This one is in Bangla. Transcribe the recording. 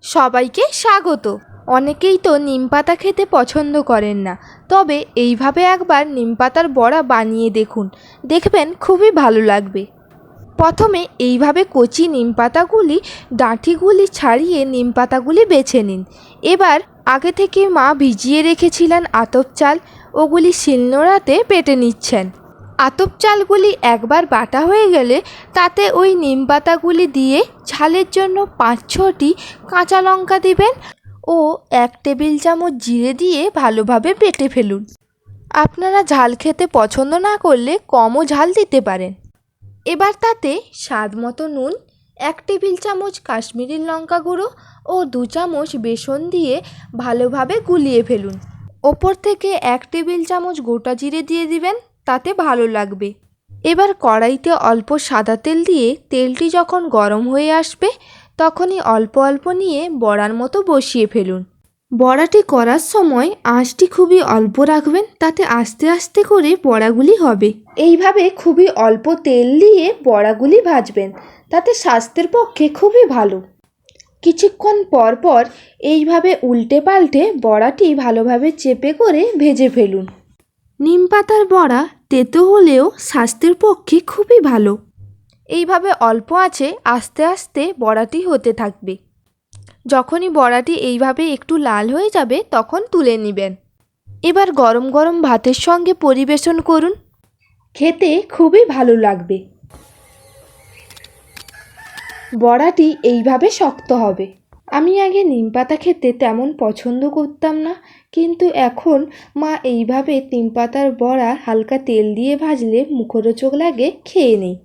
সবাইকে স্বাগত। অনেকেই তো নিমপাতা খেতে পছন্দ করেন না, তবে এইভাবে একবার নিমপাতার বড়া বানিয়ে দেখুন, দেখবেন খুবই ভালো লাগবে। প্রথমে এইভাবে কচি নিমপাতাগুলি ডাঁটিগুলি ছাড়িয়ে নিমপাতাগুলি বেছে নিন। এবার আগে থেকে মা ভিজিয়ে রেখেছিলেন আতপ চাল, ওগুলি শিলনোড়াতে বেটে নিচ্ছেন। আতপ চালগুলি একবার বাটা হয়ে গেলে তাতে ওই নিমপাতাগুলি দিয়ে ঝালের জন্য 5-6টি কাঁচা লঙ্কা দিবেন ও 1 টেবিল চামচ জিরে দিয়ে ভালোভাবে বেটে ফেলুন। আপনারা ঝাল খেতে পছন্দ না করলে কমও ঝাল দিতে পারেন। এবার তাতে স্বাদ মতো নুন, 1 টেবিল চামচ কাশ্মীরি লঙ্কা গুঁড়ো ও 2 চামচ বেসন দিয়ে ভালোভাবে গুলিয়ে ফেলুন। ওপর থেকে 1 টেবিল চামচ গোটা জিরে দিয়ে দিবেন, তাতে ভালো লাগবে। এবার কড়াইতে অল্প সাদা তেল দিয়ে তেলটি যখন গরম হয়ে আসবে তখনই অল্প অল্প নিয়ে বড়ার মতো বসিয়ে ফেলুন। বড়াটি করার সময় আঁচটি খুবই অল্প রাখবেন, তাতে আস্তে আস্তে করে বড়াগুলি হবে। এইভাবে খুবই অল্প তেল দিয়ে বড়াগুলি ভাজবেন, তাতে স্বাস্থ্যের পক্ষে খুবই ভালো। কিছুক্ষণ পর পর এইভাবে উল্টে পাল্টে বড়াটি ভালোভাবে চেপে করে ভেজে ফেলুন। নিমপাতার বড়া তেতো হলেও স্বাস্থ্যের পক্ষে খুবই ভালো। এইভাবে অল্প আঁচে আস্তে আস্তে বড়াটি হতে থাকবে। যখনই বড়াটি এইভাবে একটু লাল হয়ে যাবে তখন তুলে নেবেন। এবার গরম গরম ভাতের সঙ্গে পরিবেশন করুন, খেতে খুবই ভালো লাগবে। বড়াটি এইভাবে শক্ত হবে। আমি আগে নিমপাতা খেতে তেমন পছন্দ করতাম না, কিন্তু এখন মা এইভাবে নিমপাতার বড়া হালকা তেল দিয়ে ভাজলে মুখরোচক লাগে, খেয়ে নিই।